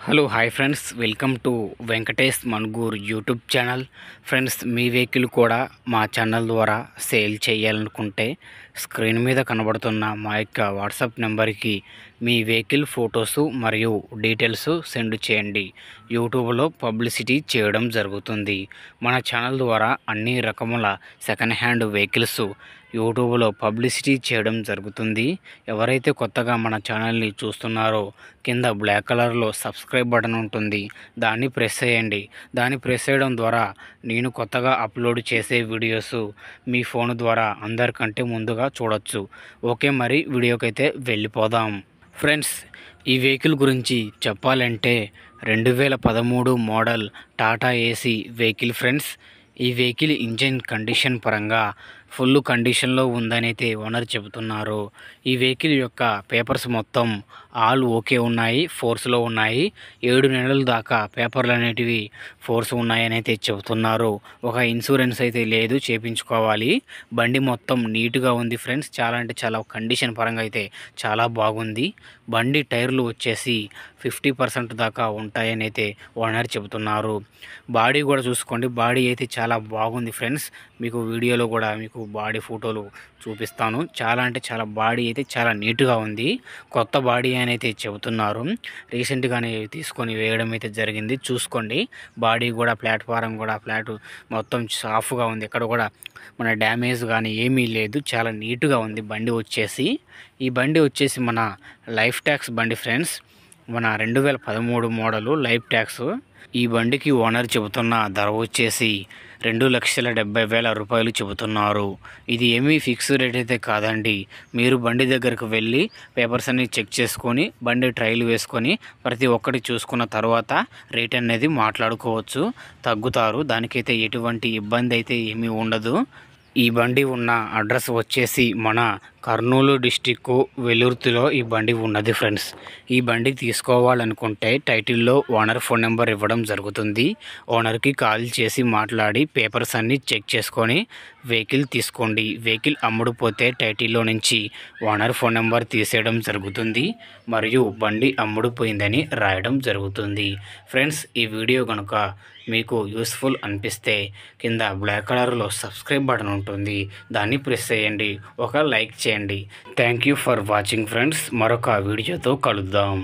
Hello hi friends, welcome to Venkatesh Mangur YouTube channel. Friends, మీ vehicle కూడా మా ఛానల్ ద్వారా సేల్ చేయాలనుకుంటే స్క్రీన్ మీద కనబడుతున్న మా యొక్క వాట్సాప్ నెంబర్కి మీ వెహికల్ ఫొటోసు మరియు డీటెయిల్స్ సెండ్ చేయండి. యూట్యూబ్లో పబ్లిసిటీ చేయడం జరుగుతుంది. మన ఛానల్ ద్వారా అన్ని రకముల సెకండ్ హ్యాండ్ వెహికల్స్ యూట్యూబ్లో పబ్లిసిటీ చేయడం జరుగుతుంది. ఎవరైతే కొత్తగా మన ఛానల్ని చూస్తున్నారో కింద బ్లాక్ కలర్లో సబ్స్క్రైబ్ బటన్ ఉంటుంది, దాన్ని ప్రెస్ చేయండి. దాన్ని ప్రెస్ చేయడం ద్వారా నేను కొత్తగా అప్లోడ్ చేసే వీడియోస్ మీ ఫోన్ ద్వారా అందరికంటే ముందుగా చూడొచ్చు. ఓకే, మరి వీడియోకైతే వెళ్ళిపోదాం. ఫ్రెండ్స్, ఈ వెహికల్ గురించి చెప్పాలంటే 2013 model Tata AC vehicle. Friends, ఈ వెహికల్ ఇంజిన్ కండిషన్ పరంగా ఫుల్ కండిషన్లో ఉందని అయితే ఓనర్ చెబుతున్నారు. ఈ వెహికల్ యొక్క పేపర్స్ మొత్తం ఆల్ ఓకే ఉన్నాయి, ఫోర్స్లో ఉన్నాయి. 7 నెలల దాకా పేపర్లు అనేటివి ఫోర్స్ ఉన్నాయని అయితే చెబుతున్నారు. ఒక ఇన్సూరెన్స్ అయితే లేదు, చేయించుకోవాలి. బండి మొత్తం నీట్గా ఉంది ఫ్రెండ్స్. చాలా అంటే చాలా కండిషన్ పరంగా అయితే చాలా బాగుంది. బండి టైర్లు వచ్చేసి 50% దాకా ఉంటాయని అయితే ఓనర్ చెబుతున్నారు. బాడీ కూడా చూసుకోండి, బాడీ అయితే చాలా బాగుంది ఫ్రెండ్స్. మీకు వీడియోలో కూడా మీకు బాడీ ఫోటోలు చూపిస్తాను. చాలా అంటే చాలా బాడీ అయితే చాలా నీట్గా ఉంది. కొత్త బాడీ అని అయితే చెబుతున్నారు. రీసెంట్గానే తీసుకొని వేయడం అయితే జరిగింది. చూసుకోండి, బాడీ కూడా ప్లాట్ఫారం కూడా ఫ్లాట్ మొత్తం సాఫ్గా ఉంది. ఎక్కడ కూడా మన డ్యామేజ్ కానీ ఏమీ లేదు. చాలా నీట్గా ఉంది బండి వచ్చేసి. ఈ బండి వచ్చేసి మన లైఫ్ ట్యాక్స్ బండి ఫ్రెండ్స్. మన 2013 మోడలు లైఫ్ ట్యాక్స్. ఈ బండికి ఓనర్ చెబుతున్న ధర వచ్చేసి 2,70,000 రూపాయలు చెబుతున్నారు. ఇది ఏమీ ఫిక్స్ రేట్ అయితే కాదండి. మీరు బండి దగ్గరకు వెళ్ళి పేపర్స్ అన్ని చెక్ చేసుకొని బండి ట్రయల్ వేసుకొని ప్రతి ఒక్కటి చూసుకున్న తర్వాత రేట్ అనేది మాట్లాడుకోవచ్చు, తగ్గుతారు. దానికైతే ఎటువంటి ఇబ్బంది అయితే ఏమీ ఉండదు. ఈ బండి ఉన్న అడ్రస్ వచ్చేసి మన కర్నూలు డిస్టిక్ వెలుర్తిలో ఈ బండి ఉన్నది ఫ్రెండ్స్. ఈ బండి తీసుకోవాలనుకుంటే టైటిల్లో ఓనర్ ఫోన్ నెంబర్ ఇవ్వడం జరుగుతుంది. ఓనర్కి కాల్ చేసి మాట్లాడి పేపర్స్ అన్నీ చెక్ చేసుకొని వెహికల్ తీసుకోండి. వెహికల్ అమ్ముడుపోతే టైటిల్లో నుంచి ఓనర్ ఫోన్ నెంబర్ తీసేయడం జరుగుతుంది మరియు బండి అమ్ముడుపోయిందని రాయడం జరుగుతుంది. ఫ్రెండ్స్, ఈ వీడియో కనుక మీకు యూస్ఫుల్ అనిపిస్తే కింద బ్లాక్ కలర్లో సబ్స్క్రైబ్ బటన్ ఉంటుంది, దాన్ని ప్రెస్ చేయండి, ఒక లైక్ చేయండి. Thank you for watching friends. మరొక వీడియోతో కలుద్దాం.